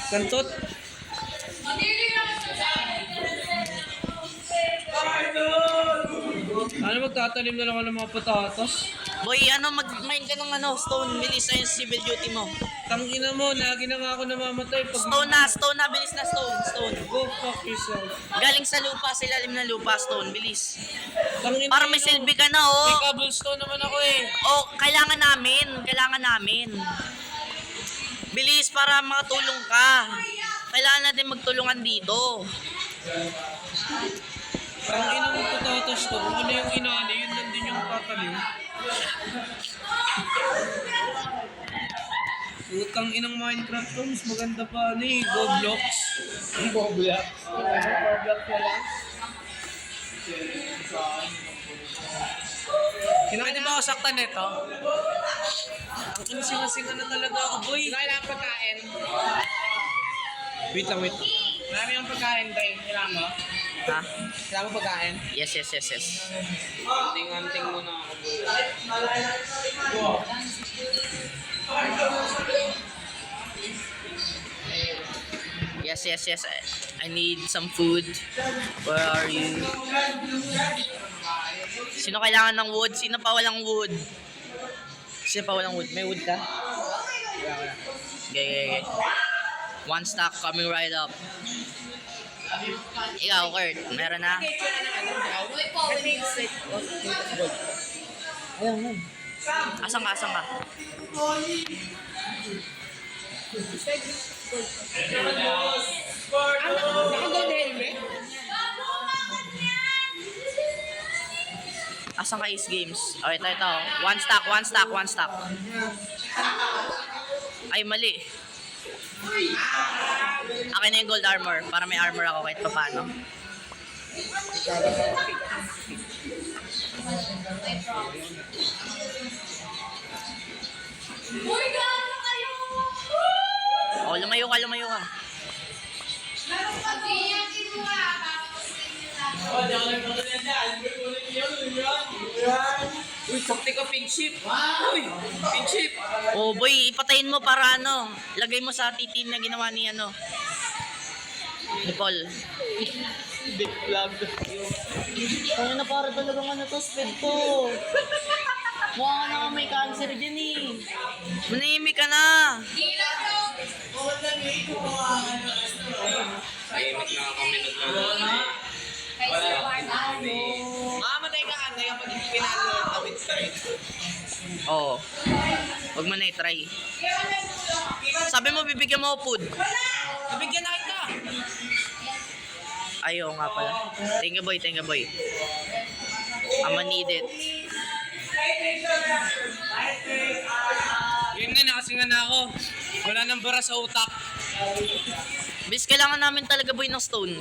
Kantot. Ano, magtatanim na lang ako ng mga patatas? Boy, mag-mine ka ng stone. Bilis na yung civil duty mo. Tangina mo, lagi na nga ako namamatay. Stone na, bilis na stone. Go fuck yourself. Galing sa lupa, sa ilalim ng lupa, stone, bilis. Tangina Para may silbi ka na, May oh. cobblestone naman ako eh. Oh, kailangan namin. Bilis para makatulong ka. Kailangan natin magtulungan dito. Tangina mo patatas to. Kung ano yung inaani, yun lang din yung tatanim. Utang inang Minecraft to, mas maganda pa Roblox. Roblox? Roblox na lang? Pwede ba ako saktan nito? Ang singa-singa na talaga ako, boy. Kailangan ang pagkain. Wait lang. Marami ang pagkain, Tay. Kailangan mo? Ha? Kailangan mo pagkain? Yes. Anting-anting muna ako, boy. Yes. I need some food. Where are you? Sino kailangan ng wood? Sino pa walang wood? May wood ka? Okay. One stack coming right up. Ikaw, Kurt, meron na? Asan ka? Naka-gold helmet? Asan ka Ace Games? Oh, ito. One stack. Ay, mali. Akin na yung gold armor para may armor ako kahit pa paano. Oh, lumayo ka. Uy, sakti ka, pink sheep. Uy, pink sheep. Oh boy, ipatayin mo para lagay mo sa titin na ginawa ni ni Paul. Big vlog. Kaya na para talagang to, speed to. Mukha ka na may cancer dyan eh. Manahimik ka na. Tahimik na kami naglalaro. Mamamatay ka ano kapag pinalo na with straight. Oo. Huwag mo na i-try. Sabi mo, bibigyan mo ako food. Nabigyan na kita! Ayaw nga pala. Thank you, boy. I'ma need it. Yun na, nakasinga na ako. Wala nang bara sa utak. Bis, kailangan namin talaga, boy, ng stone.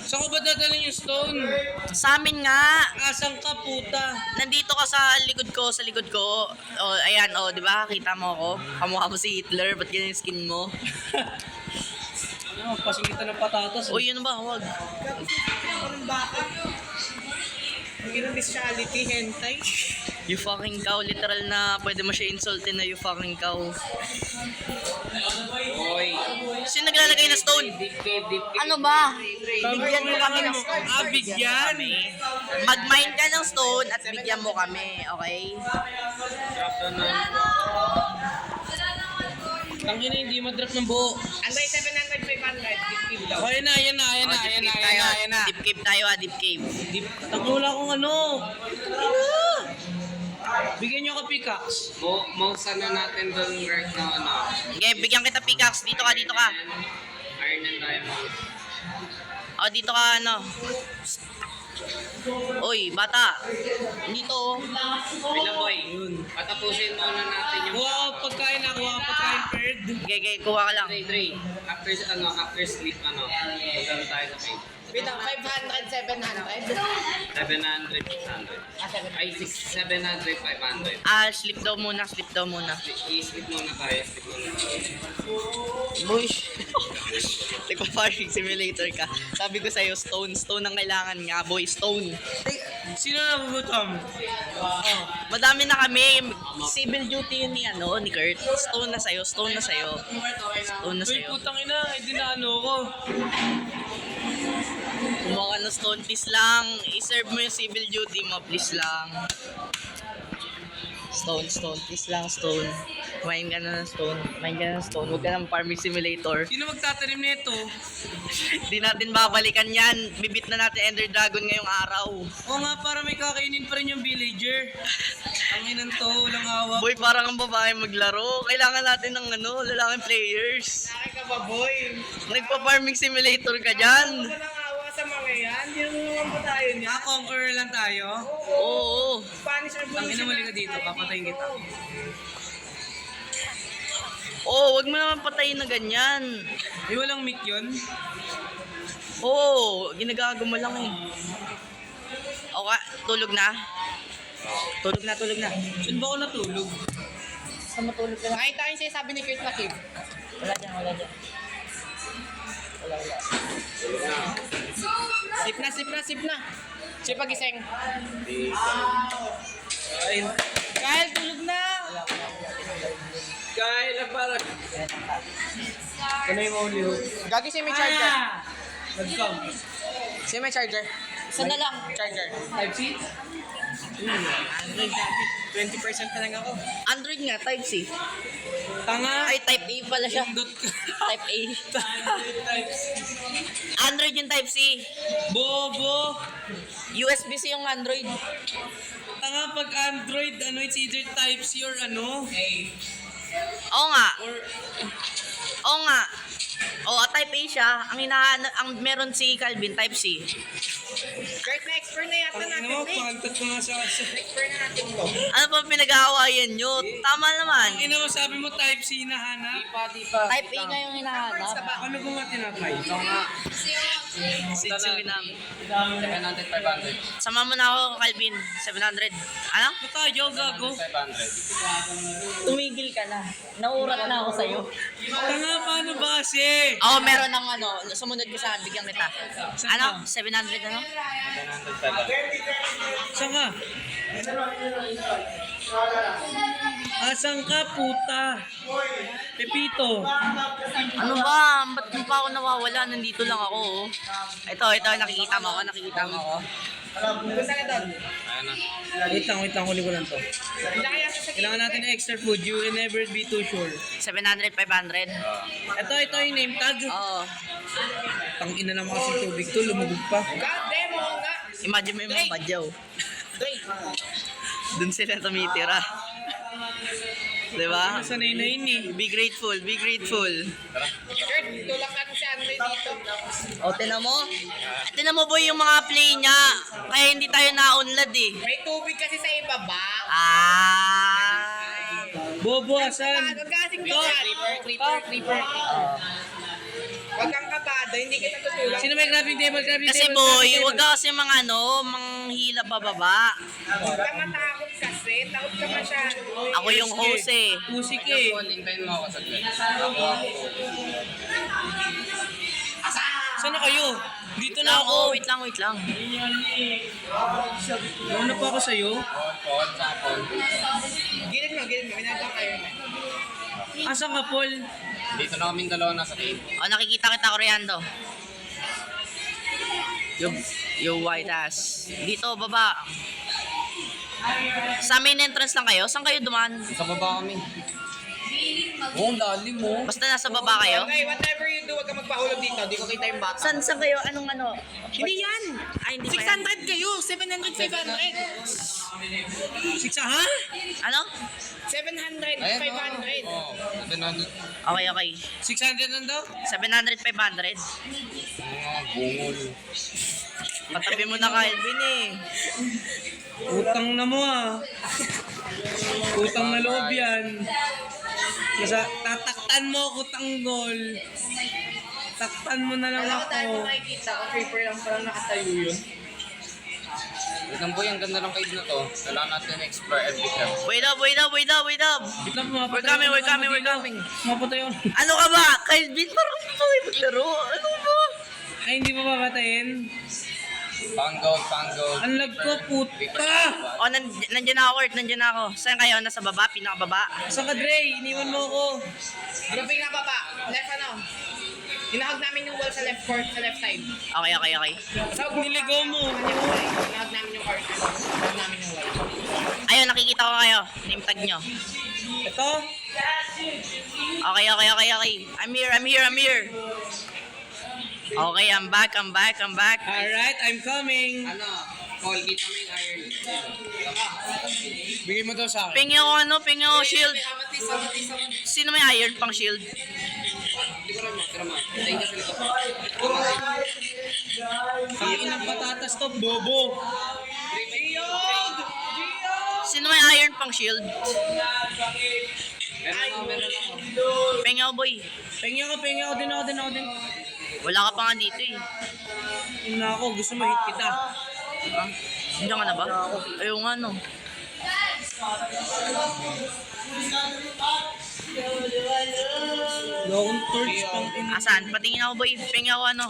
Saan ko ba dadalhin yung stone? Sa amin nga. Asan ka, puta? Nandito ka sa likod ko. Oh, ayan, oh, di ba? Kita mo ako. Kamukha mo si Hitler. Ba't ganyan yung skin mo? Ano, pasingitan ng patatas. Oh, yun ba? Huwag. Anong baka? Ang ginang bestiality, hentai. You fucking cow. Literal na pwede mo siya insultin na you fucking cow. Oy. Sino naglalagay na stone? Deep cave. Ano ba? Bigyan mo kami ng stone. Bigyan. Mag-mine ka ng stone at bigyan mo kami, okay? Tangina, hindi madrop ng buo. Ang by 700, 500, give daw. Ayan na. Deep cave tayo, deep cave. Wala akong ano. Bigyan niyo ako pickaxe. Mausan na natin doon work na Okay, bigyan kita pickaxe. Dito ka. Iron and diamond. Oh, dito ka, Oy, bata. Dito, oh. Wala boy, patapusin muna natin yung Kuha ka pagkain paired. Okay, kuha ka lang. Dre. After sleep, punta tayo sa cave. Bitaw, 500, 700. 700, 600. Ay, 700, 500. Sleep daw muna. I-sleep muna tayo. Boy. Nagpa-farming simulator ka. Sabi ko sa'yo, stone ang kailangan nga, boy, stone. Sino nagugutom? Madami na kami. Civil duty yun ni Kurt. Stone na sa'yo. Stone na sa'yo. Stone na Uy, sa'yo. putang ina, hindi na ano ko. Kumuha ka ng stone, please lang. I-serve mo yung civil duty mo, please lang. Stone, please lang, stone. Kumain ka na ng stone. Huwag ka ng farming simulator. Sino magtatanim nito? Di natin babalikan yan. Bibit na natin Ender Dragon ngayong araw. Oo nga, para may kakainin pa rin yung villager. Ang inan to, walang awa. Boy, parang ang babae maglaro. Kailangan natin ng lalaking players. Laki ka ba, boy? Nagpa-farming simulator ka dyan. Walang awa sa mga yan. Hindi naman ba tayo niya? Conqueror lang tayo. Oo. Spanish Ang Revolution. ina, mali ka dito, papatayin kita. Oo, wag mo naman patayin na ganyan. Ay, walang mic yun. Oo, ginagago mo lang eh. Okay, tulog na. Tulog na. Saan ba ako natulog? Saan matulog ka na? Nakita yung sinasabi ni Kurt na Kim. Wala dyan. Sip na. Sip pagising. Ay, Kyle, tulog na! kaya na parang... Ano yung only hope? Gagi si may charger. Nag-come. Si may charger. Isa na lang. Charger. Type-C? Android. 20% na lang ako. Android nga, Type C. Tanga. Ay, Type A pala siya. Pindot ka. Type A. Type-C. Android yung Type C. Bobo. USB-C yung Android. Tanga, pag Android, ano, it's either Type-C or ano. Oo nga. Or, Oo, Type A siya. Ang meron si Calvin, Type C. Kurt, na expert na yata ang natin. ina mo, eh. pantat ko nga sa... Expert na natin to. Ano pa pinag-aawayan nyo? Tama naman. Ang ina mo, sabi mo Type-C na hanap? Type A nga yung hinahanap. Ano kung nga tinapay? Sitsuwi na. 700, 500. Sama mo na ako, Calvin. 700. Ano? Ba't tayo, gago? 500. Tumigil ka na. Naurat na ako sa'yo. Tanga, paano ba kasi? Oo, meron ng sumunod ko sa bigyan kita. Saan Ano? ka? 700 ano? 700, 500. Saan ka? Asan ka, puta? Pepito. Ano ba? Ba't di pa ako nawawala? Nandito lang ako. Oh. Ito, nakikita mo ako. Punta ka doon. Ayan na. Wait lang, huli ko lang to. Hindi kaya sa Kailangan natin ng extra food. You will never be too sure. 700, 500. Ito yung name tag. Oo. Tangina naman kasi tubig to, lumubog pa. God damn, oo nga. Imagine mo yung mga badyaw. Doon sila tumitira. Diba? Sanay na yun eh. Be grateful. Kurt, tulak natin si Andre dito. O, tinan mo boy yung mga play niya. Kaya hindi tayo na-unlad eh. May tubig kasi sa ibaba. Bobo, asan? Huwag kasing creeper. Huwag kang kabado, hindi kita tutulak. Sino may crafting table? Kasi boy, huwag ka kasi manghila bababa. Huwag ka matakot kasi. Takot ka masyado. Ako yung host eh. Musik eh. Hintayin mo ako saglit. Saan na kayo? Dito na Lang, ako. wait lang. Nauna pa ako sa'yo. Call, sa call. Gilid mo. Minadang kayo na. Asan ka, Paul? Dito na kaming dalawa nasa cave. O, nakikita kita, Koreando. Yo white ass. Dito, baba. Sa main entrance lang kayo? Saan kayo duman? Sa baba kami. Oo, lalim mo. Basta nasa baba kayo? Okay, whatever you do, huwag ka magpahulog dito. Di ko kita yung bata. Saan kayo? Anong ano? Hindi yan. Ay, hindi pa yan. 600 kayo. 700, 500. 6, ha? Ano? 700, Ayan, 500. Oo, 700. Okay. 600 lang daw? 700, 500. Mga bungol. Patabi mo na Calvin eh. Utang na mo ah. Utang na loob yan. Tataktan mo ako, tanggol. Taktan mo na lang Alam ko tayo ako. makikita. Kung creeper lang parang nakatayo yun. Wait lang boy, ang ganda ng cave na to. Kailangan natin explore every cave. Wait up. Wait lang, We're coming. Mapatay ako. Ano ka ba? Calvin, parang hindi ko kayo maglaro. Ano ba? Ay, hindi pa papatayin. Pang-gold. Ang lag ko, puta! O, nandiyan ako, Kurt. Nandiyan ako. Saan kayo? Nasa baba? Pinakababa? Saan ka, Dre? Iniwan mo ako. Grouping na baba. Left ano? Hinahag namin yung wall sa left court, sa left side. Okay. So, Niligaw mo. hinahag namin yung court. Hinahag namin yung wall. Ayun, nakikita ko kayo. Name tag nyo. Ito? Okay. I'm here. Okay, I'm back. Alright, I'm coming. Ano? Paul, kita mo yung iron. Bigay mo daw sa akin. Pingin ako shield. Amatis. Sino may iron pang shield? Tira mo. Tayo ka sa likod. Kain ng patatas to, bobo. Sino may iron pang shield? Meron ako. Pingin ako, boy. Pengi ako din. Wala ka pa nga dito eh. Yun na ako, gusto mo hit kita. Ah, hindi ka na ba? Ayaw nga no. Wala akong torch pang in. Asan? Patingin ako, boy. Pingin ako ano.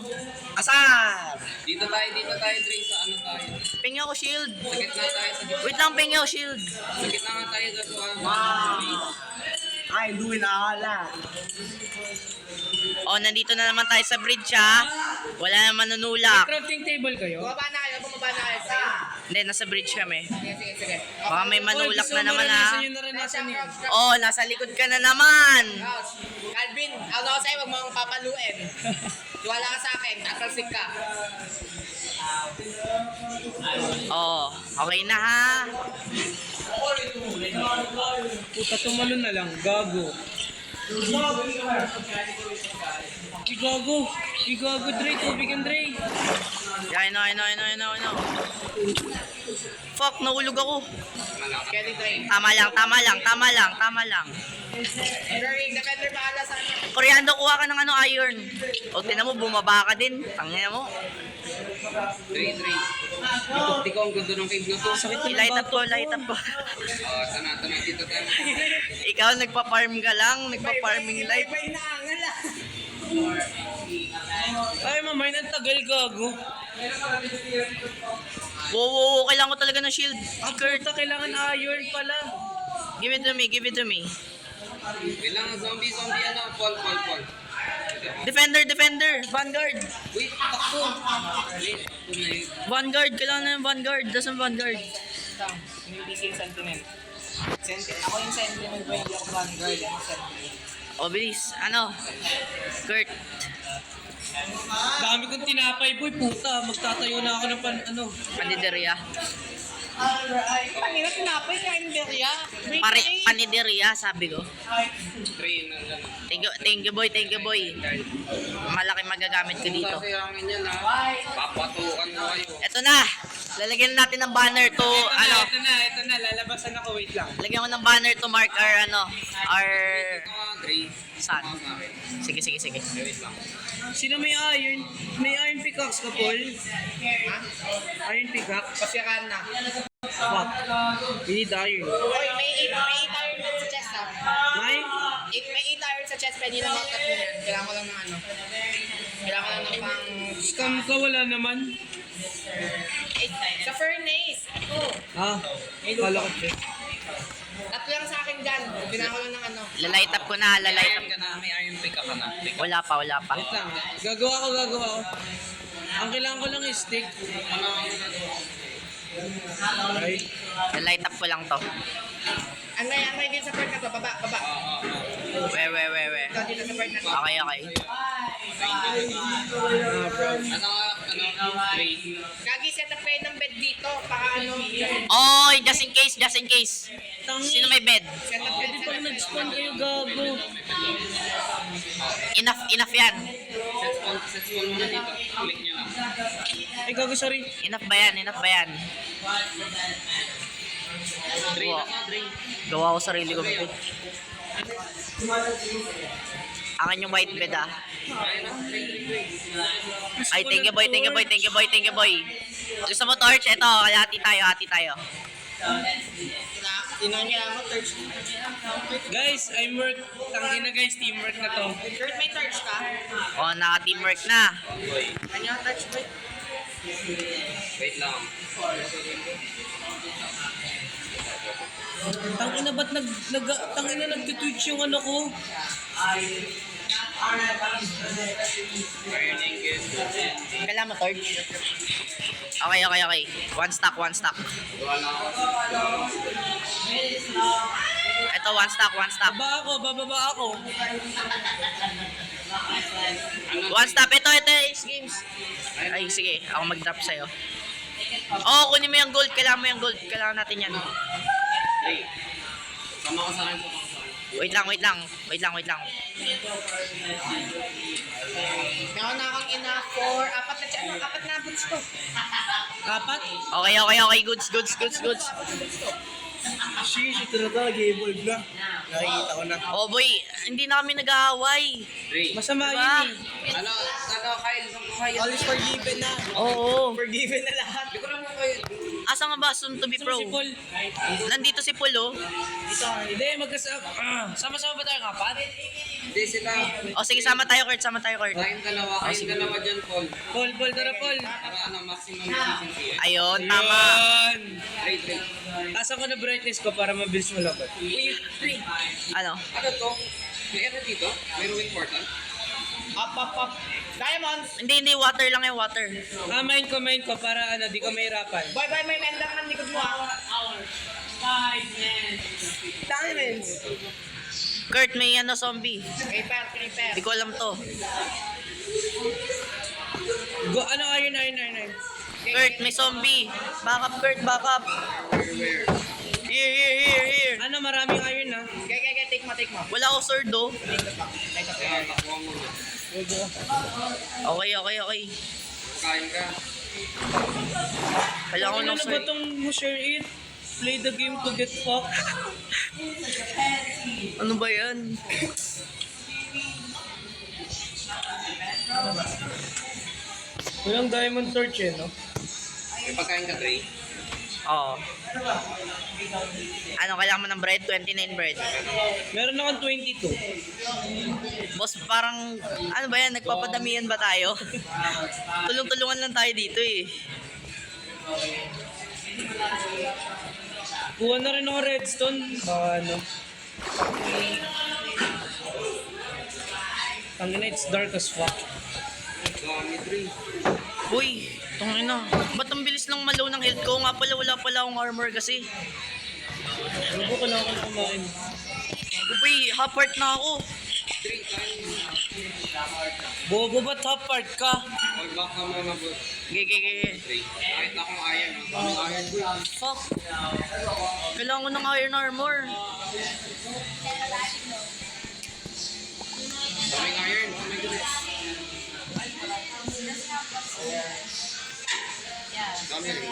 Asan? Dito tayo, Dre. Sa ano tayo? Pingin ako shield. Sa gitna tayo. Wait lang, pingin ako shield. Sa gitna nga tayo. Ay, duwin na akala. O, nandito na naman tayo sa bridge ha. Wala naman nanulak. Crafting table kayo? Bumaba na kayo. Hindi, nasa bridge kami. Sige. Baka may manulak Gusto na mo naman ha. maranasan yung naranasan niyo. Oh, nasa likod ka na naman. Calvin, ako sa'yo, huwag mo akong papaluin. Wala ka sa akin, tatalsik ka. Oh, okay na ha. Puta, tumalon na lang. Gago. Igago, Dre. Tubigan, Dre. I know. Fuck, nahulog ako. Kelly Train. Tama lang. Very defender bahala sa akin. Koreano, kuha ka ng ano, iron. O, tinan mo, bumaba ka din. Tangina mo. Dre. Di ko ang ganda ng cave na to. Sakit na Light up ko. Tana, dito tayo. Ikaw, nagpa-farm ka lang. Nagpa-farming life. May inaangal ah. Ay, mamay, ang tagal, gago. Wow, kailangan ko talaga ng shield. Puta, kailangan iron pala. Give it to me. Kailangan zombie, ano? Paul. Defender. Vanguard. Wait, takbo. Wait, takbo na yun. Vanguard, kailangan na yung Vanguard. Dasan Vanguard. Yung PC Sentinel. Ako yung Sentinel, hindi ako Vanguard. Ako Sentinel. O, bilis. Ano? Kurt. Dami kong tinapay, boy. Puta, magtatayo na ako ng Panideria. Kanina tinapay ka, Inderia. Panideria, sabi ko. Dre, nandun. Thank you, boy. Malaki magagamit ko dito. Kasi ang ganyan ha. Papatukan mo kayo. Eto na. Lalagyan natin ng banner to, Ito na. Lalabasan ako. Wait lang. lagyan ko ng banner to mark our, our, Ito nga, Dre. saan? Ako sa akin. Sige. Wait lang. Sino may iron? May iron pickaxe ka, Paul? Iron pickaxe? Pasyakan na. Fuck. We need iron. Oy, may 8 iron sa chest ah. May? May 8 iron sa chest, pwede na makat mo yan. Kailangan ko lang ng ano. Kailangan ko lang ng pang... Scam ka, wala naman. Sa furnace! Ito. Kala ko check. Tatlo lang sa akin dyan. Kailangan ko lang ng ano. Lalight up ko na. Iron ka na, may iron pick ka na. Wala pa. Wait lang. Gagawa ko. Ang kailangan ko lang is stick. Okay. Lalight up ko lang to. Ang may din sa part na to. Baba. We. Ito dito sa part na to. Okay. Dre. Gagi, set up kayo ng bed dito. Baka ano. Oh, just in case. Sino may bed? Set up Pwede pang nag-spawn kayo, gago. Enough yan. Set spawn muna dito. Click nyo lang. Ay, gago, sorry. Enough ba yan? Dre na nga, Dre. Gawa ko sarili ko. Akin yung white bed ah. Ay, thank you boy. Gusto mo torch? Ito, hati tayo. Inanya ako, torch. Guys, I'm work. Tangina guys, teamwork na to. Kurt, may torch ka? Oh, naka-teamwork na. Kanya torch, boy. Wait lang. Tangina ba't tangina nagtitwitch yung ano ko? Ironing it. Kailangan mo, Torch. Okay. One stack. Gawa lang ako. Ito, one stack. Bababa ako. One stop. Ito, Ace Games. Ay, sige. Ako mag-drop sa'yo. Oo, kunin mo yung gold. Kailangan mo yung gold. Kailangan natin yan. Hey. Sama ko sa akin. Wait lang. Meron na akong enough for apat na boots ko. Apat? Okay. Goods. Sheesh, ito na to. Nag-evolve na. Nakikita ko na. Oh boy, hindi na kami nag-aaway. Ray. Masama Diba? yun Ano, Kyle. All is forgiven na. Oo. Forgiven na lahat. Hindi ko lang mo kayo. Asa nga ba soon to be pro? Si Paul. Nandito si Paul, oh. Hindi, magkasama. Sama-sama ba tayo apat? Hindi sila. O sige, sama tayo, Kurt. Kayong dalawa dyan, Paul. Paul, tara Paul. Para ano, maximum efficiency. Ayun, tama. Yan. Ray. Tasan ko na brightness ko para mabilis malabat. Ray. Ano? Ano to? May ano dito? May ruin portal? Up. Diamonds! Hindi, water lang yung water. Main ko para ano, di ko mahirapan. Boy, may mendang ng likod mo ah. Diamonds! Kurt, may ano, zombie. Creeper. Hindi ko alam to. Ano, iron. Kurt, may zombie. Back up, Kurt, back up. Where? Here. Ano, maraming iron na. Okay, take mo. Wala ako sword, oh. Kaya, takuha mo na. Okay. Kain ka. Kailangan ko Ano ng na ba sword. itong share it? Play the game to get fucked. Ano ba yan? Walang diamond torch eh, no? May pagkain ka, Ray. Oo. Ano, kailangan mo ng bread? 29 bread. Meron akong 22. Boss, parang, ano ba yan? Nagpapadamihan ba tayo? Tulong-tulungan lang tayo dito eh. Kuha na rin ako redstone. Ano? Tangina, it's dark as fuck. Gamit, Ray. Uy, tangina. Ba't ang bilis lang malaw ng health ko? Nga pala, wala pala akong armor kasi. Ano ko kailangan ko kumain? Uy, half heart na ako. Ray, kain mo. Bobo ba top part ka? Huwag baka mo mabot. Gege. Ray. Kahit akong iron. Daming iron, Ray. Fuck. Kailangan ko ng iron armor. Daming iron. Oh my goodness. Dami rin.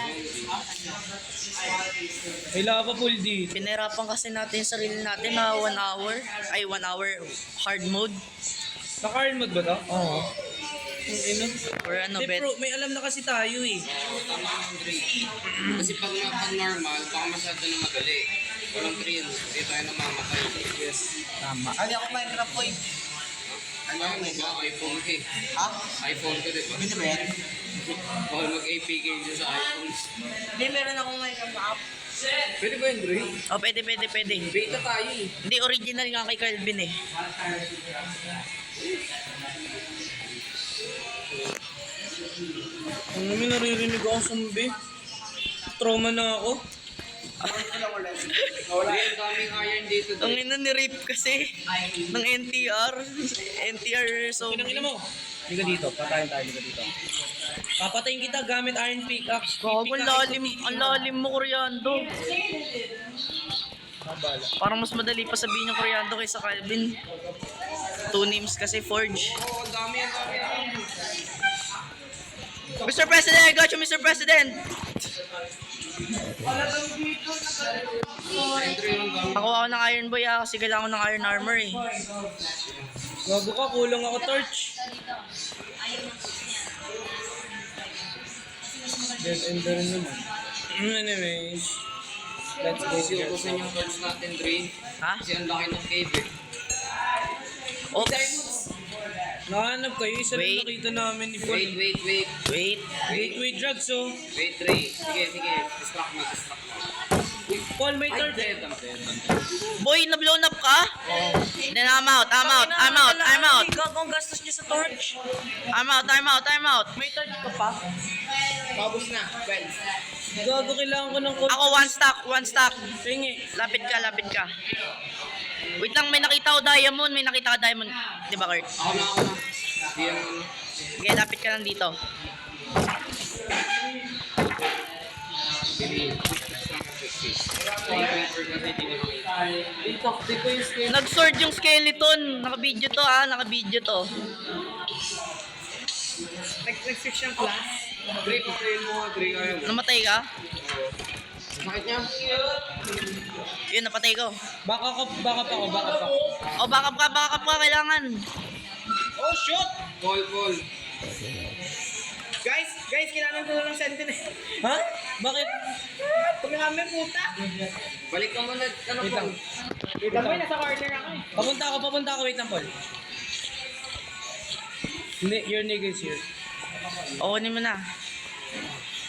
May lava pool dito. Pinahirapan kasi natin yung sarili natin na 1 hour. Ay, 1 hour hard mode. Naka-iron mode ba to? Oo. Or ano, Hindi, bet. bro, may alam na kasi tayo eh. Tama ang Ray. Kasi pag normal, baka masyado na madali. Walang trail. Hindi tayo namamatay. Yes. Tama. Hindi ako Minecraft boy. Ano mo ba? iPhone ka eh. Ha? iPhone ka diba? Hindi ba yan? Bawal mag-APK dyan sa iPhone. Hindi, meron akong Minecraft app. Pwede ba yun, Ray? Oh, pwede. Beta tayo eh. Hindi, original nga kay Calvin eh. Ano may naririnig ako zombie? Trauma na ako. Ray, ang daming iron dito. Ang ina ni Rip kasi ng NTR. NTR so. Kinang ina mo. Liga dito, patayin tayo dito. Papatayin kita gamit iron pickaxe. Gago, ang lalim mo, Koreando. Parang mas madali pa sabihin yung Koreando kaysa Calvin. 2 names kasi Forge. Oo, ang dami. Mr. President, I got you, Mr. President! Nakuha ko ng Iron Boy kasi kailangan ko ng Iron Armor eh. Gago ka, kulang ako torch. Dead ender naman. Anyways, let's go. Kasi ubusin yung torch natin, Ray. Ha? Kasi ang laki ng cave eh. Oops! Nahanap kayo, isa lang Wait. nakita namin ni Paul. Wait. Wait, drugs oh. Wait, Ray. Sige. Distract mo. Paul, may Ay, third. dead. Boy, na-blown up ka? Then I'm out. Gagawang gastos niya sa torch. I'm out. May torch ka pa? Paubos na. 12. Gago, kailangan ko ng code. Ako, one stock. Tingi. Lapit ka. Wait lang, may nakita ko diamond. Di ba, Kurt? Ako na. Di yan ano. Okay, lapit ka lang dito. Itakti ko yung skill. Nag-sword yung skeleton. Naka-video to. Nag-switch ng class. Dre, patayin mo nga. Dre, kaya mo. Namatay ka? Sakit niya. Yun, napatay ko. Baka pa ako. O, backup ka, kailangan. Oh, shoot! Call. Guys, kailangan ko ng sentinel. Ha? Bakit? Kumihami, puta. Balik ka muna. Ano Wait po? lang. Tambay, nasa corner ako eh. Papunta ako. Wait lang, Paul. Your nigga is here. O, kunin mo na.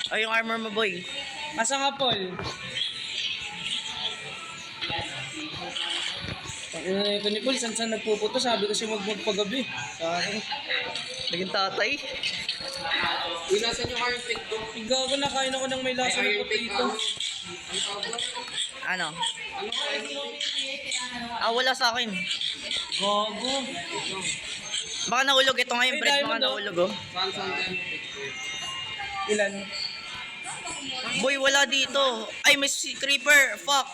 O, yung armor mo, boy. Asa nga, Paul? Ito ni Paul, saan nagpuputo? Sabi ko siya magpagabi. Sa akin. Naging tatay. Uy, nasan yung iron pick to? Gago, nakain ako ng may lasa ng potato. Ang tawag? Ano? Ano ka iron pick? Wala sa akin. Gago. Baka nahulog ito ngayon, Ay, Brett. Baka diamond, oh. nahulog, oh. Saan iron pick to? Ilan? Boy, wala dito. Ay, may creeper. Fuck.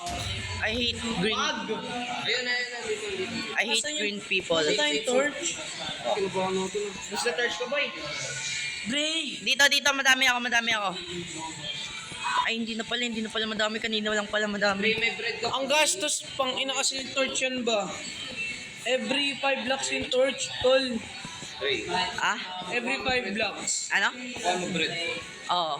I hate green. Ayun. Dito. I hate Asan green people. Ito tayong torch. Kinubahan natin. Gusto torch ko, boy. Gray! Dito, madami ako. Ay, hindi na pala madami. Kanina lang pala Dre, madami. may bread ka. Ang gastos pang ina kasi yung torch yan ba? Every 5 blocks yung torch, tol. Dre, Ah? Every 5 blocks. Ano? kuha mo bread. Oo.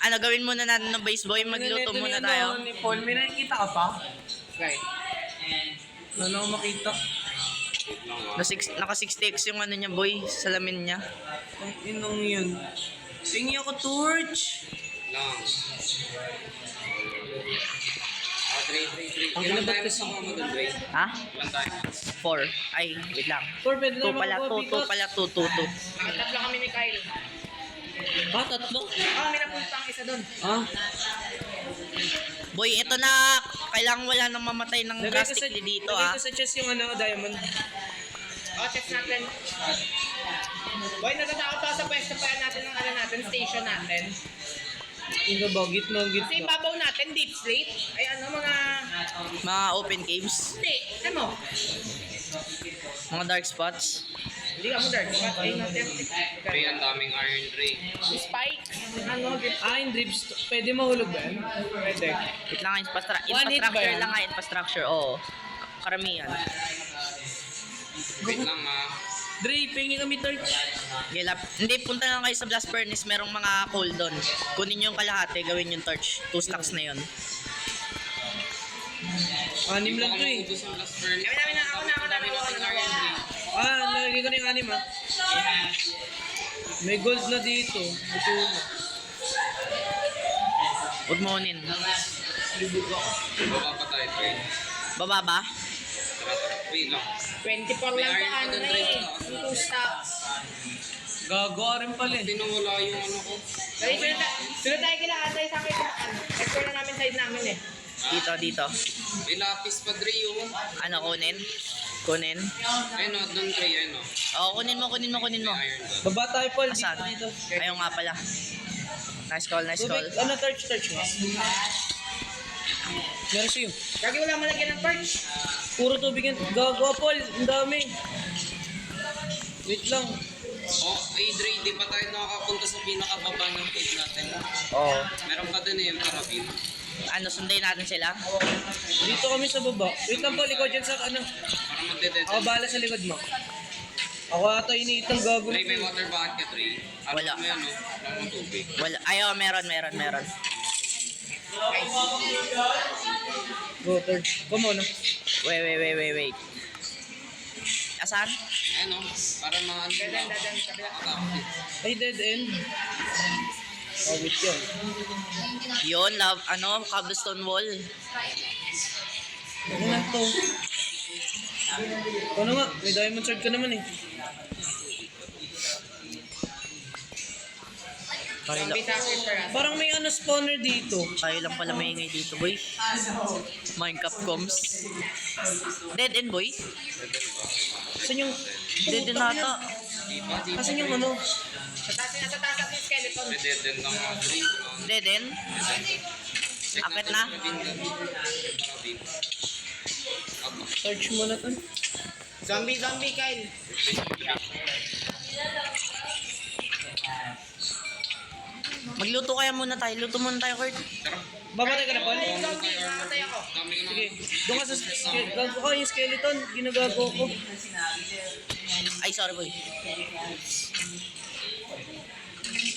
Ano, gawin muna natin ng base boy. Magluto muna tayo. Ni Paul, may nakikita ka pa? Okay. Wala akong makita. Naka 6x yung ano niya boy. Salamin niya. Ang inong yun. Tingi ako torch. Lang. Dre. Ang Ilan ginabat tayo kasi. sa mga doon, Dre? Ha? Ilan tayo? 4. Ay, wait lang. Paul, pwede 2 pala, 2. Nakatatlo kami ni Kyle. Ah, tatlo? May napunta ang isa doon. Ah, Boy, ito na. Kailangan wala nang mamatay ng drastically dito lagay ah. ko sa chest yung ano, diamond. Check natin. Boy, natatakot ako sa pwesto pa natin ng station natin. Yung ba, gitna. Kasi ibabaw natin, deep slate. Ay mga... Mga open caves. Hindi, ano? Mga dark spots. Hindi ka mo dark. Ay, natin. Dre, ang daming iron, Dre. Spike. Yung drips. Pwede mahulog ba yan? Pwede. Wait lang, One hit ba infrastructure yan? lang nga, infrastructure. Oo. Karamihan. Wait lang Dre, pengi kami torch. Hindi, punta lang kayo sa blast furnace. Merong mga coal doon. Kunin nyo yung kalahati, gawin yung torch. 2 stacks na yun. 6 lang to eh. Ubus ang last furnace. Ako na. Nalagay ko na yung 6 ah. May gold na dito. Ito na. Huwag mo unin. Baba pa tayo, Dre. Baba ba? Tara. Wait lang. 24 lang sa Andre. 2 stocks. Gagawa rin pala eh. Tinawala yung ano ko. Sunod tayo kila Andre sa akin. Explore na namin side namin eh. Dito. May lapis pa, Dre, yung. Ano, kunin? Ayun o, doon, Dre, ayun o. Oo, kunin mo. May iron doon. Baba tayo, Paul. Asan? Dito. Ayaw nga pala. Nice call. Tubig, ano, torch mo? Meron sa'yo. Kagi wala malagyan ng torch. Puro tubig yan. Gagawa, Paul. Ang dami. Wait lang. Oh, ay, Dre, di pa tayo nakakapunta sa pinakababa ng cave natin. Oo. Meron pa din eh, yung karabin. Ano, sundayin natin sila? Dito kami sa baba. Wait lang, Paul. Ikaw dyan sa ano. Para magdedet. Ako bahala sa likod mo. Ako ata iniitang gago. Dre, may water bucket ka, Dre. Ano Wala. mo yan, o? Wala mong tubig. Wala. Ayaw, meron. Go, torch. Come on. Wait. Asan? Ano? Para mga ano Dadan, lang. dadan, kabila. Ay, dead end. Oh, wait yun. Yun, cobblestone wall. Ano lang to? Ano nga? May diamond sword ka naman eh. Zombie sacrifice. Parang may spawner dito. Tayo lang pala maingay dito, boy. Minecraft coms. Dead end, boy. Saan yung... Dead end nata. Asan yung ano? Sa taas natin yung skeleton. May dead end ng mga tree. Dead end? Check Akit natin na? sa Bindan. Parabin. Search mo na to. Zombie, Kyle. Magluto kaya muna tayo. Luto muna tayo, Kurt. Babatay ka na, Paul? Zombie, mamatay ako. Dami ka na. Sige. Doon ka sa... Gago ka yung skeleton. Ginagago ko. Ay, sorry, boy.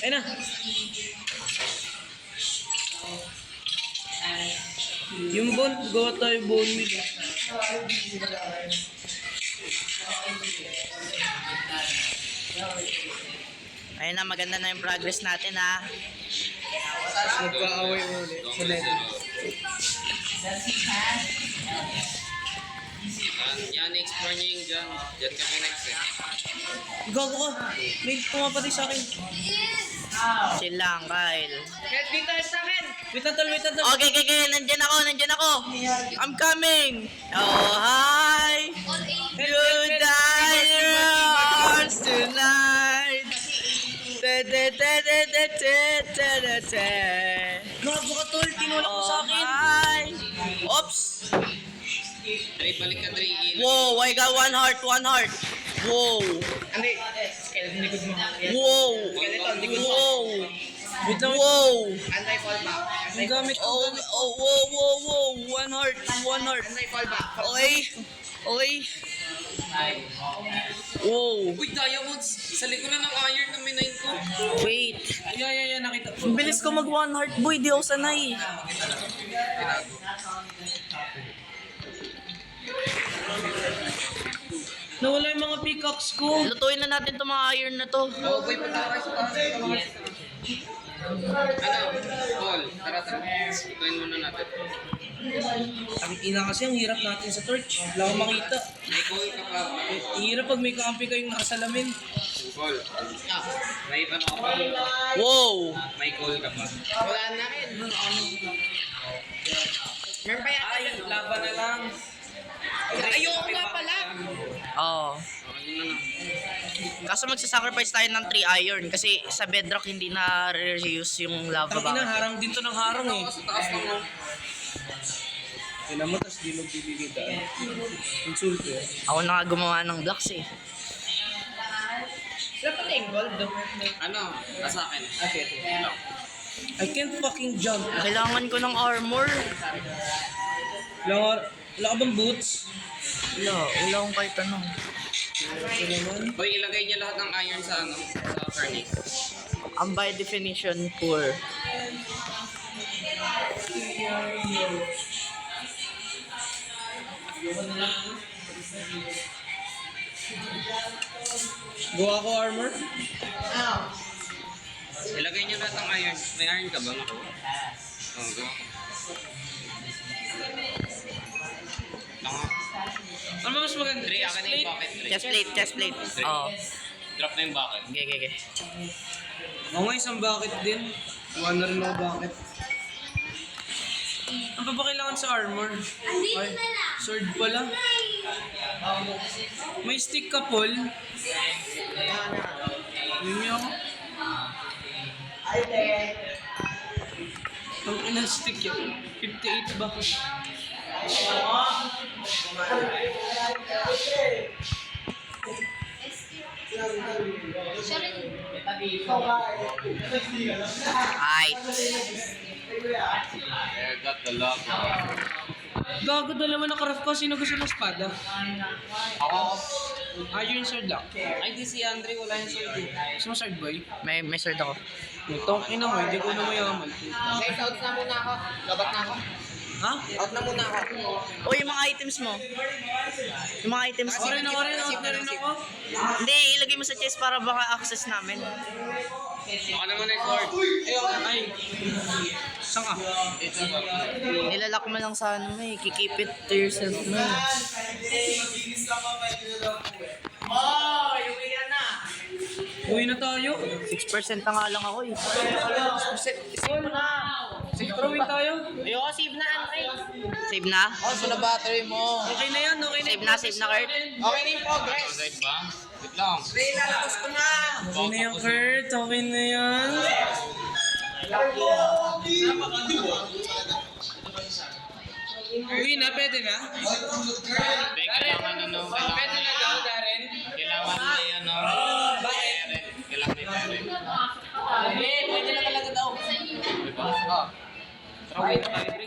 Ayun na. Yung bone, gawa tayo bone meal. Ayun na, maganda na yung progress natin, ha. Nagka-away mo ulit. Sa level. Yan, explore nyo yung dyan. Dyan kami next eh. Gago ka. May pumapatay sa akin. Chill lang, Kyle. Help dito sa akin. Wait na tol, wait na tol. Okay. Nandyan ako. I'm coming. Oh, hi. You die tonight. Gago ka tol, tinulak mo sa akin. Hi. Oops. Ay, balik ka 3 Whoa, I got one heart. Whoa. Hindi. Skeleton, likod mo. Whoa. Skeleton, likod mo. Whoa. Wait lang. Whoa. Anti-fall back. Ang gamit ko. Whoa. One heart. Anti-fall back. Okay. Whoa. Uy, diamonds! Sa likuran ng iron na minayin ko. Wait. Yeah, nakita. Ang bilis ko mag one heart, boy. Di ako sanay. Nawala yung mga pickaxe ko. Lutuin na natin itong mga iron na to. Oh, boy, punta ka sa taas. Ano? Paul, tara. Ituin muna natin. Ang ina kasi, ang hirap natin sa torch. Wala akong makita. May call ka pa. Ang hirap pag may kakampi kayong nakasalamin. Paul. May ano ka pa. Wow. May call ka pa. Wala na rin. Meron pa yata yun. Laban na lang. Ayoko nga pala. Oo. Yun na lang. Kaso magsasacrifice tayo ng 3 iron kasi sa bedrock hindi na reuse yung lava Ang ina, ba. harang din to ng harang eh. Sa taas lang mo. Ina mo, tas di magbibigay ka. Insulto eh. Ako na nga gumawa ng blocks eh. Wala pa tayong gold. Ano? Nasa akin. I can't fucking jump. Kailangan ko ng armor. Wala ka bang boots? Wala akong kahit ano. Ito naman. Boy, ilagay niya lahat ng iron sa ano? Sa furnace. I'm by definition poor. Gawa ko armor? Ilagay niya lahat ng iron. May iron ka ba? Oh, go. Tama. Ano ba mas maganda? Dre, akin na yung bucket, Dre. Chest plate. Oo. Drop na yung bucket. Okay. Ako nga isang bucket din. Gawa na rin ako bucket. Ano pa ba kailangan sa armor? Ay, sword pala. May stick ka, Paul. Yun niya ako. Ang inang stick yun. 58 ba? Ay. I got the lock. Gago, dalawa na craft ko. Sino gusto ng espada? Ako. Iron sword lang. Ay, di si Andre. Wala yung sword eh. Gusto mo sword boy? May sword ako. Itong ina mo, hindi ko na mayaman. Guys, out na muna ako. Labat na ako. Ha? Out na muna ako. O yung mga items mo. Yung mga items mo. Ako rin, out na rin ako. Hindi, ilagay mo sa chest para baka access namin. Baka naman ay sword. Ay. Saan ka? Dito ba? Nilalak mo lang sa ano mo eh. Keep it to yourself mo eh. Uwi na tayo. 6% na nga lang ako eh. Pero uwi tayo. Ayoko, save na, Andre. Save na? So na battery mo. Okay na yan, okay na. Save na, Kurt. Okay na yung progress. Side ba? Wait lang. Ray, lalabas ko na. Okay na yan, Kurt. Okay na yan. Uwi na, pwede na? Kailangan ano, Pwede na daw, Darren. kailangan may ano, parent. Kailangan may parent. Pwede na talaga daw. Diba? Okay na kayo,